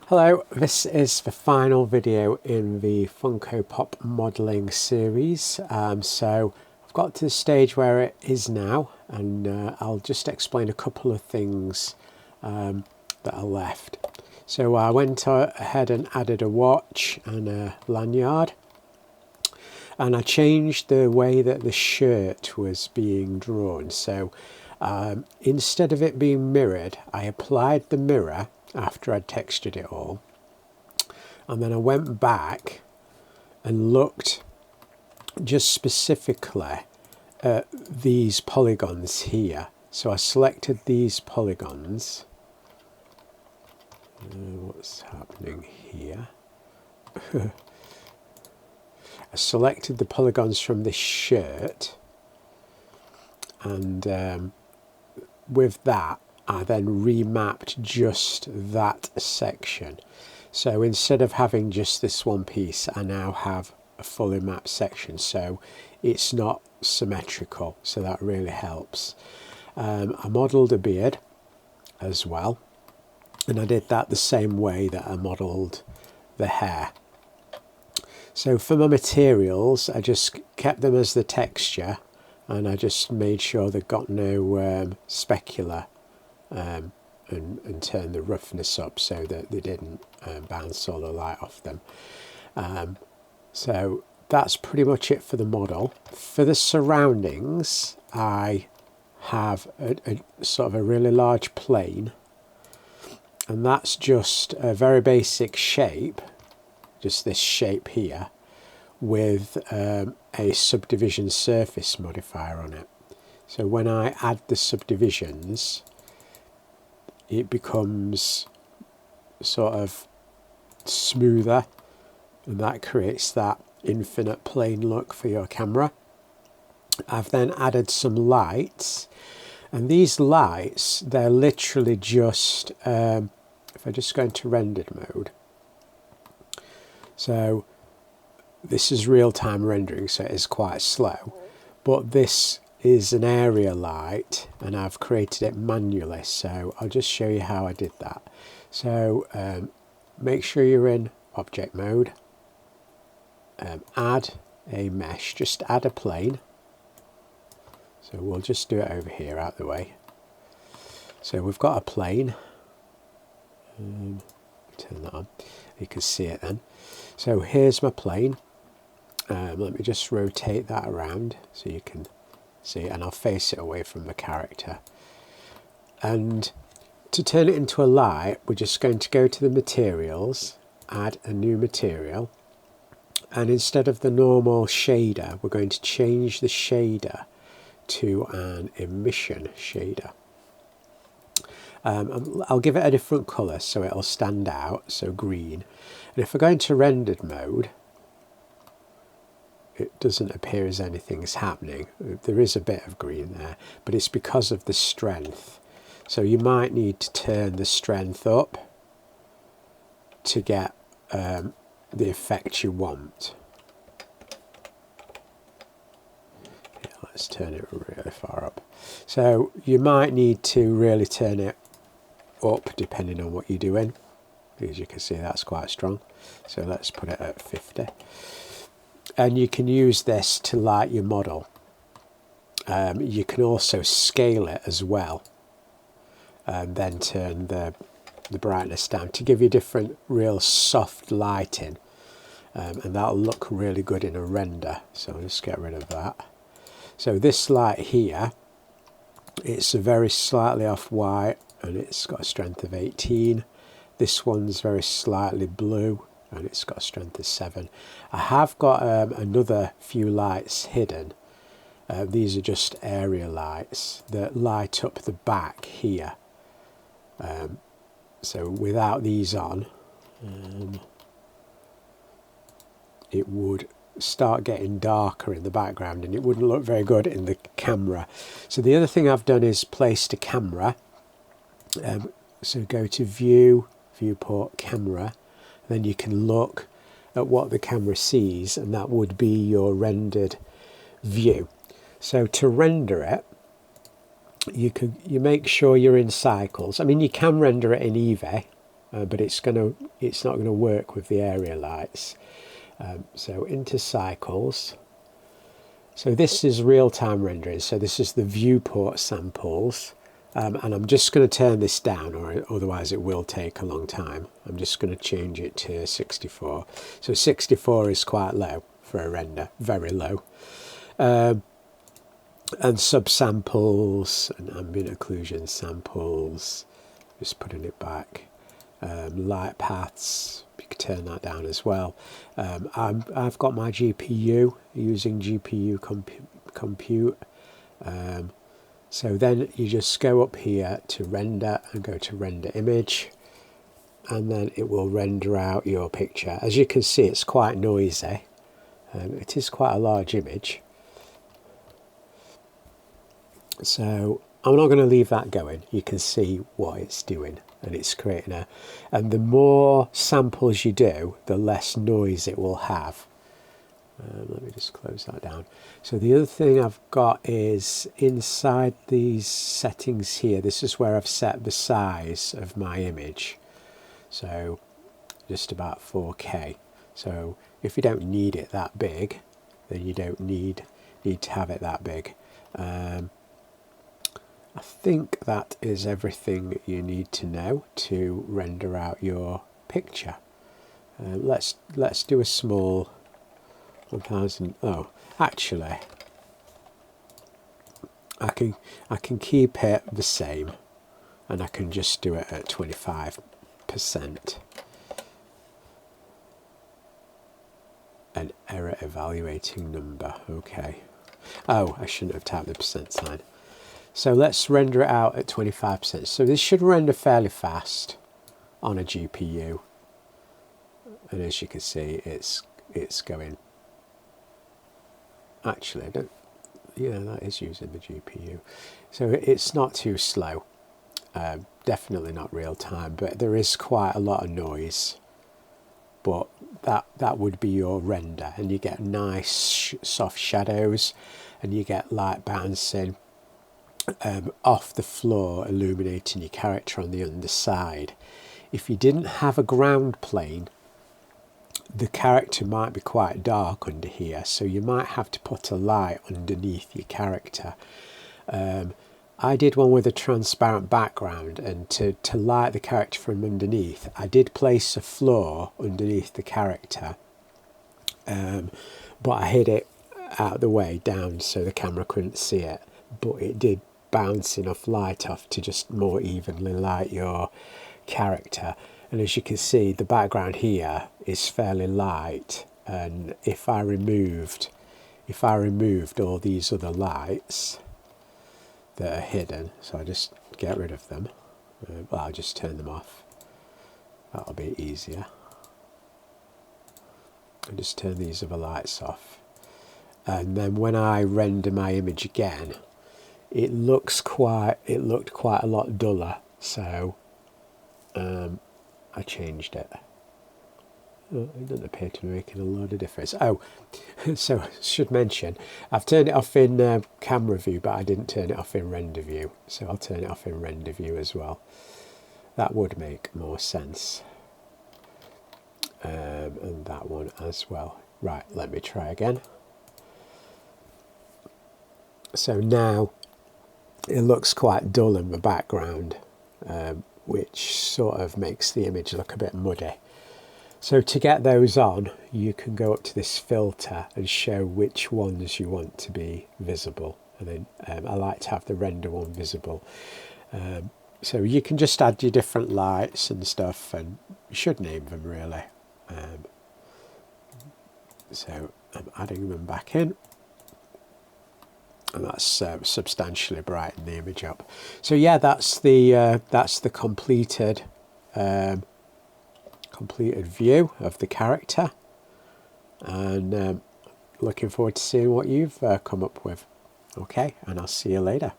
Hello, this is the final video in the Funko Pop modelling series. So I've got to the stage where it is now, and I'll just explain a couple of things that are left. So I went ahead and added a watch and a lanyard, and I changed the way that the shirt was being drawn. So instead of it being mirrored, I applied the mirror after I'd textured it all, and then I went back and looked just specifically at these polygons here. So I selected these polygons. What's happening here? I selected the polygons from this shirt, and with that I then remapped just that section. So instead of having just this one piece, I now have a fully mapped section, so it's not symmetrical, so that really helps. I modelled a beard as well, and I did that the same way that I modelled the hair. So for my materials, I just kept them as the texture, and I just made sure they got no specular and turn the roughness up so that they didn't bounce all the light off them. So that's pretty much it for the model. For the surroundings, I have a sort of a really large plane, and that's just a very basic shape, just this shape here, with a subdivision surface modifier on it. So when I add the subdivisions, it becomes sort of smoother, and that creates that infinite plane look for your camera. I've then added some lights, and these lights, they're literally just, if I just go into rendered mode, so this is real-time rendering, so it is quite slow, but this is an area light, and I've created it manually, so I'll just show you how I did that. So make sure you're in object mode, add a mesh, just add a plane. So we'll just do it over here out the way. So we've got a plane, turn that on, you can see it then. So here's my plane. Let me just rotate that around so you can see, and I'll face it away from the character. And to turn it into a light, we're just going to go to the materials, add a new material, and instead of the normal shader, we're going to change the shader to an emission shader. I'll give it a different colour so it'll stand out, so green. And if I go into rendered mode, it doesn't appear as anything's happening. There is a bit of green there, but it's because of the strength. So you might need to turn the strength up to get the effect you want. Yeah, let's turn it really far up. So you might need to really turn it up depending on what you're doing. As you can see, that's quite strong. So let's put it at 50. And you can use this to light your model. You can also scale it as well, and then turn the brightness down to give you different real soft lighting, and that'll look really good in a render. So I'll just get rid of that. So this light here, it's a very slightly off white, and it's got a strength of 18. This one's very slightly blue, and it's got a strength of 7. I have got another few lights hidden. These are just area lights that light up the back here. So without these on, it would start getting darker in the background, and it wouldn't look very good in the camera. So the other thing I've done is placed a camera. So go to View, Viewport, Camera. Then you can look at what the camera sees, and that would be your rendered view. So to render it, you make sure you're in cycles. I mean, you can render it in Eevee, but it's not gonna work with the area lights. So into cycles. So this is real-time rendering. So this is the viewport samples. And I'm just going to turn this down, or otherwise it will take a long time. I'm just going to change it to 64. So 64 is quite low for a render, very low. And subsamples and ambient occlusion samples, just putting it back. Light paths, you can turn that down as well. I've got my GPU, using GPU compute. So then you just go up here to render and go to render image, and then it will render out your picture. As you can see, it's quite noisy. It is quite a large image. So I'm not going to leave that going. You can see what it's doing, and it's creating and the more samples you do, the less noise it will have. Let me just close that down. So the other thing I've got is inside these settings here, this is where I've set the size of my image. So just about 4K. So if you don't need it that big, then you don't need to have it that big. I think that is everything you need to know to render out your picture. Let's do a small 1000. Oh, actually, I can keep it the same, and I can just do it at 25%. An error evaluating number. Okay. Oh, I shouldn't have tapped the percent sign. So let's render it out at 25%. So this should render fairly fast on a GPU, and as you can see, it's going. Actually, yeah, that is using the GPU. So it's not too slow. Definitely not real time, but there is quite a lot of noise. But that would be your render, and you get nice soft shadows, and you get light bouncing off the floor, illuminating your character on the underside. If you didn't have a ground plane, the character might be quite dark under here, so you might have to put a light underneath your character. I did one with a transparent background, and to light the character from underneath, I did place a floor underneath the character, but I hid it out of the way down so the camera couldn't see it, but it did bounce enough light off to just more evenly light your character. And as you can see, the background here is fairly light, and if I removed all these other lights that are hidden, so I just get rid of them, well, I'll just turn them off, that'll be easier. I just turn these other lights off, and then when I render my image again, it looked quite a lot duller, so I changed it. It doesn't appear to be making a lot of difference. Oh, so I should mention, I've turned it off in camera view, but I didn't turn it off in render view. So I'll turn it off in render view as well. That would make more sense. And that one as well. Right, let me try again. So now it looks quite dull in the background, which sort of makes the image look a bit muddy. So to get those on, you can go up to this filter and show which ones you want to be visible. And then I like to have the render one visible. So you can just add your different lights and stuff, and you should name them really. So I'm adding them back in. And that's substantially brighten the image up. So yeah, that's the completed view of the character, and looking forward to seeing what you've come up with. Okay, and I'll see you later.